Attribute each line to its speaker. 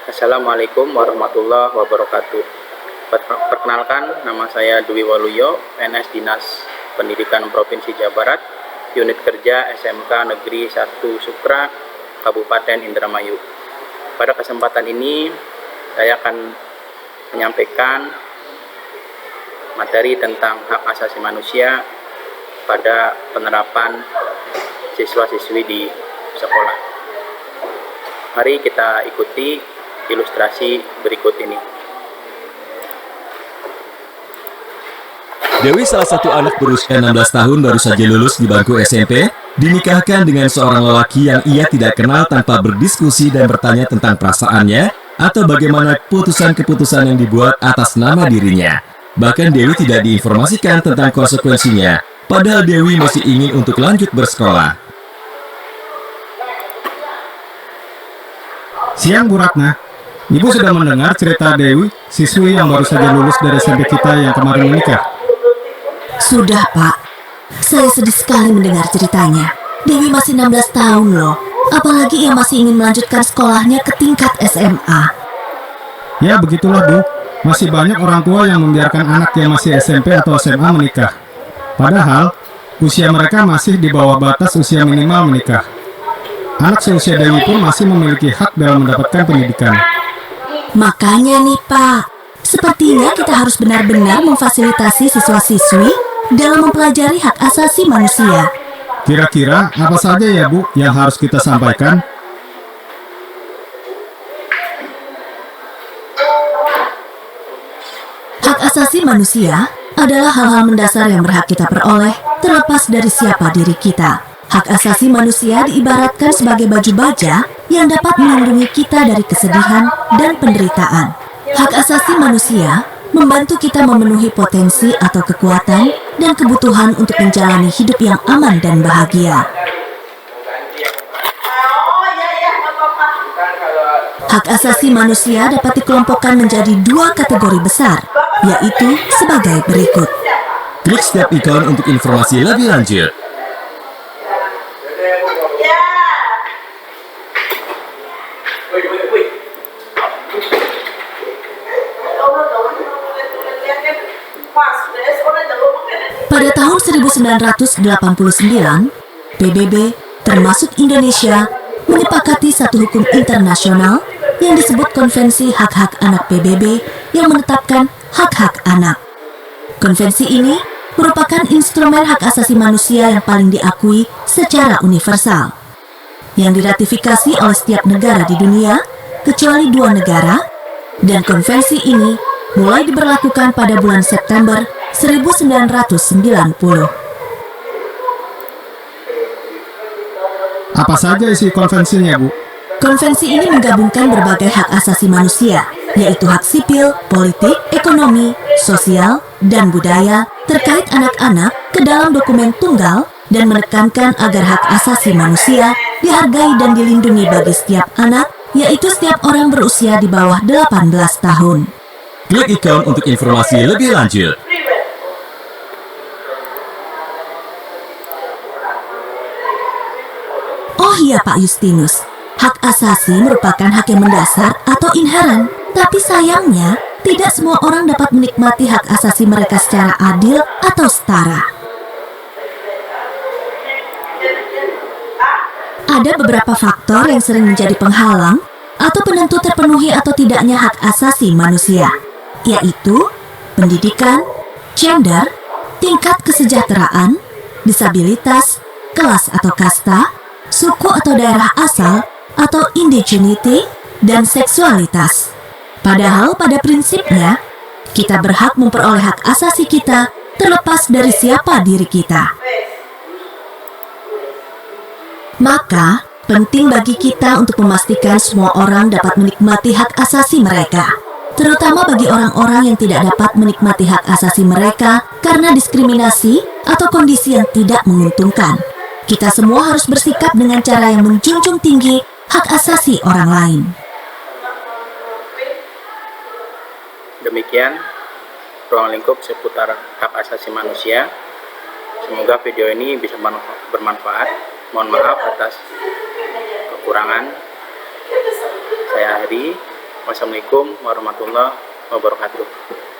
Speaker 1: Assalamualaikum warahmatullahi wabarakatuh. Perkenalkan, nama saya Dwi Waluyo, PNS Dinas Pendidikan Provinsi Jawa Barat, Unit Kerja SMK Negeri 1 Sukra, Kabupaten Indramayu. Pada kesempatan ini, saya akan menyampaikan materi tentang hak asasi manusia pada penerapan siswa-siswi di sekolah. Mari kita ikuti ilustrasi berikut ini.
Speaker 2: Dewi, salah satu anak berusia 16 tahun baru saja lulus di bangku SMP, dinikahkan dengan seorang lelaki yang ia tidak kenal tanpa berdiskusi dan bertanya tentang perasaannya atau bagaimana keputusan-keputusan yang dibuat atas nama dirinya. Bahkan Dewi tidak diinformasikan tentang konsekuensinya, padahal Dewi masih ingin untuk lanjut bersekolah.
Speaker 3: Siang Bu Ratna, Ibu sudah mendengar cerita Dewi, siswi yang baru saja lulus dari SMP kita yang kemarin menikah?
Speaker 4: Sudah, Pak. Saya sedih sekali mendengar ceritanya. Dewi masih 16 tahun loh. Apalagi ia masih ingin melanjutkan sekolahnya ke tingkat SMA.
Speaker 3: Ya begitulah Bu, masih banyak orang tua yang membiarkan anak yang masih SMP atau SMA menikah. Padahal, usia mereka masih di bawah batas usia minimal menikah. Anak seusia Dewi pun masih memiliki hak dalam mendapatkan pendidikan.
Speaker 4: Makanya nih Pak, sepertinya kita harus benar-benar memfasilitasi siswa-siswi dalam mempelajari hak asasi manusia.
Speaker 3: Kira-kira apa saja ya Bu yang harus kita sampaikan?
Speaker 4: Hak asasi manusia adalah hal-hal mendasar yang berhak kita peroleh terlepas dari siapa diri kita. Hak asasi manusia diibaratkan sebagai baju baja yang dapat melindungi kita dari kesedihan dan penderitaan. Hak asasi manusia membantu kita memenuhi potensi atau kekuatan dan kebutuhan untuk menjalani hidup yang aman dan bahagia. Hak asasi manusia dapat dikelompokkan menjadi dua kategori besar, yaitu sebagai berikut.
Speaker 2: Klik setiap ikon untuk informasi lebih lanjut.
Speaker 4: Pada tahun 1989, PBB termasuk Indonesia menyepakati satu hukum internasional yang disebut Konvensi Hak-Hak Anak PBB yang menetapkan hak-hak anak. Konvensi ini merupakan instrumen hak asasi manusia yang paling diakui secara universal, yang diratifikasi oleh setiap negara di dunia kecuali 2 negara, dan konvensi ini mulai diberlakukan pada bulan September 1990.
Speaker 3: Apa saja isi konvensinya Bu?
Speaker 4: Konvensi ini menggabungkan berbagai hak asasi manusia, yaitu hak sipil, politik, ekonomi, sosial, dan budaya terkait anak-anak ke dalam dokumen tunggal dan menekankan agar hak asasi manusia dihargai dan dilindungi bagi setiap anak, yaitu setiap orang berusia di bawah 18 tahun.
Speaker 2: Klik ikon untuk informasi lebih lanjut.
Speaker 4: Oh iya Pak Justinus, hak asasi merupakan hak yang mendasar atau inheren, tapi sayangnya tidak semua orang dapat menikmati hak asasi mereka secara adil atau setara. Ada beberapa faktor yang sering menjadi penghalang atau penentu terpenuhi atau tidaknya hak asasi manusia, yaitu pendidikan, gender, tingkat kesejahteraan, disabilitas, kelas atau kasta, suku atau daerah asal, atau indigeneity, dan seksualitas. Padahal pada prinsipnya, kita berhak memperoleh hak asasi kita terlepas dari siapa diri kita. Maka, penting bagi kita untuk memastikan semua orang dapat menikmati hak asasi mereka, terutama bagi orang-orang yang tidak dapat menikmati hak asasi mereka karena diskriminasi atau kondisi yang tidak menguntungkan. Kita semua harus bersikap dengan cara yang menjunjung tinggi hak asasi orang lain.
Speaker 1: Demikian ruang lingkup seputar hak asasi manusia. Semoga video ini bisa bermanfaat. Mohon maaf atas kekurangan. Saya Hadi. Wassalamualaikum warahmatullahi wabarakatuh.